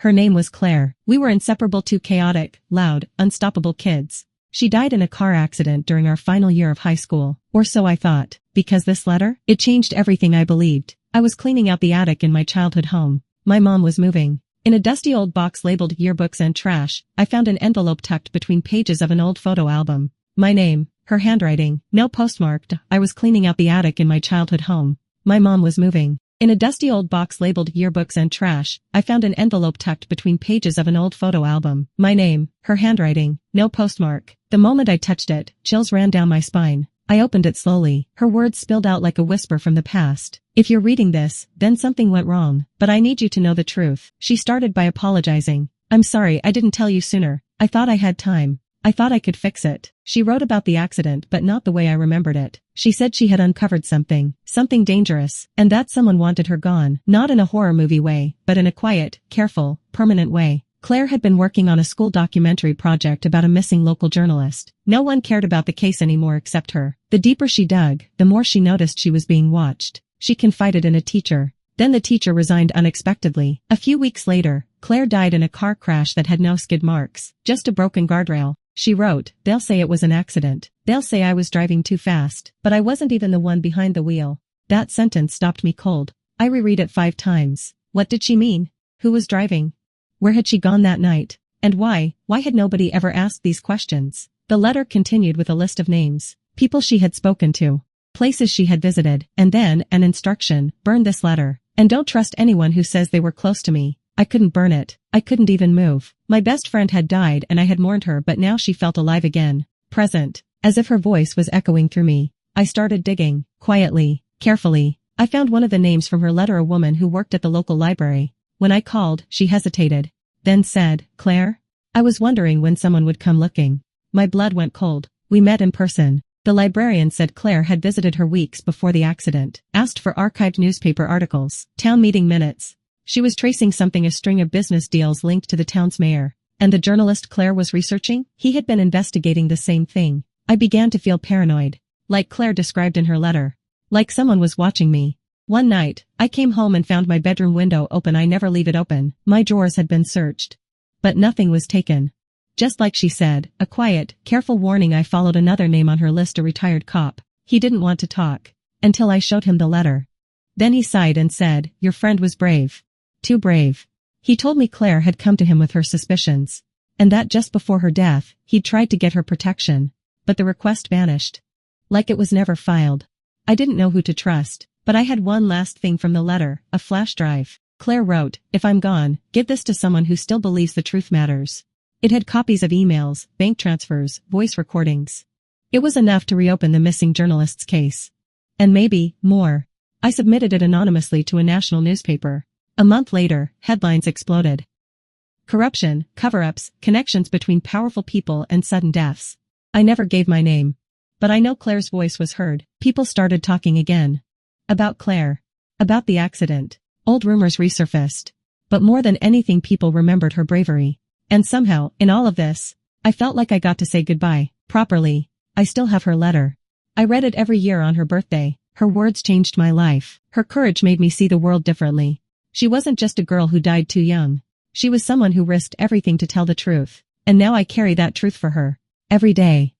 Her name was Claire. We were inseparable, two chaotic, loud, unstoppable kids. She died in a car accident during our final year of high school, or so I thought. Because this letter, it changed everything I believed. I was cleaning out the attic in my childhood home. My mom was moving. In a dusty old box labeled yearbooks and trash, I found an envelope tucked between pages of an old photo album. My name, her handwriting, no postmarked. I was cleaning out the attic in my childhood home. My mom was moving. In a dusty old box labeled yearbooks and trash, I found an envelope tucked between pages of an old photo album. My name, her handwriting, no postmark. The moment I touched it, chills ran down my spine. I opened it slowly. Her words spilled out like a whisper from the past. If you're reading this, then something went wrong. But I need you to know the truth. She started by apologizing. I'm sorry I didn't tell you sooner. I thought I had time. I thought I could fix it. She wrote about the accident but not the way I remembered it. She said she had uncovered something dangerous, and that someone wanted her gone. Not in a horror movie way, but in a quiet, careful, permanent way. Claire had been working on a school documentary project about a missing local journalist. No one cared about the case anymore except her. The deeper she dug, the more she noticed she was being watched. She confided in a teacher. Then the teacher resigned unexpectedly. A few weeks later, Claire died in a car crash that had no skid marks, just a broken guardrail. She wrote, "They'll say it was an accident. They'll say I was driving too fast. But I wasn't even the one behind the wheel." That sentence stopped me cold. I reread it 5 times. What did she mean? Who was driving? Where had she gone that night? And why? Why had nobody ever asked these questions? The letter continued with a list of names, people she had spoken to, places she had visited, and then an instruction: burn this letter. And don't trust anyone who says they were close to me. I couldn't burn it. I couldn't even move. My best friend had died and I had mourned her, but now she felt alive again. Present. As if her voice was echoing through me. I started digging. Quietly. Carefully. I found one of the names from her letter, a woman who worked at the local library. When I called, she hesitated. Then said, "Claire?" I was wondering when someone would come looking. My blood went cold. We met in person. The librarian said Claire had visited her weeks before the accident. Asked for archived newspaper articles. Town meeting minutes. She was tracing something, a string of business deals linked to the town's mayor. And the journalist Claire was researching? He had been investigating the same thing. I began to feel paranoid. Like Claire described in her letter. Like someone was watching me. One night, I came home and found my bedroom window open. I never leave it open. My drawers had been searched. But nothing was taken. Just like she said, a quiet, careful warning. I followed another name on her list, a retired cop. He didn't want to talk. Until I showed him the letter. Then he sighed and said, "Your friend was brave. Too brave." He told me Claire had come to him with her suspicions. And that just before her death, he'd tried to get her protection. But the request vanished. Like it was never filed. I didn't know who to trust. But I had one last thing from the letter, a flash drive. Claire wrote, "If I'm gone, give this to someone who still believes the truth matters." It had copies of emails, bank transfers, voice recordings. It was enough to reopen the missing journalist's case. And maybe, more. I submitted it anonymously to a national newspaper. A month later, headlines exploded. Corruption, cover-ups, connections between powerful people and sudden deaths. I never gave my name. But I know Claire's voice was heard. People started talking again. About Claire. About the accident. Old rumors resurfaced. But more than anything, people remembered her bravery. And somehow, in all of this, I felt like I got to say goodbye, properly. I still have her letter. I read it every year on her birthday. Her words changed my life. Her courage made me see the world differently. She wasn't just a girl who died too young. She was someone who risked everything to tell the truth. And now I carry that truth for her. Every day.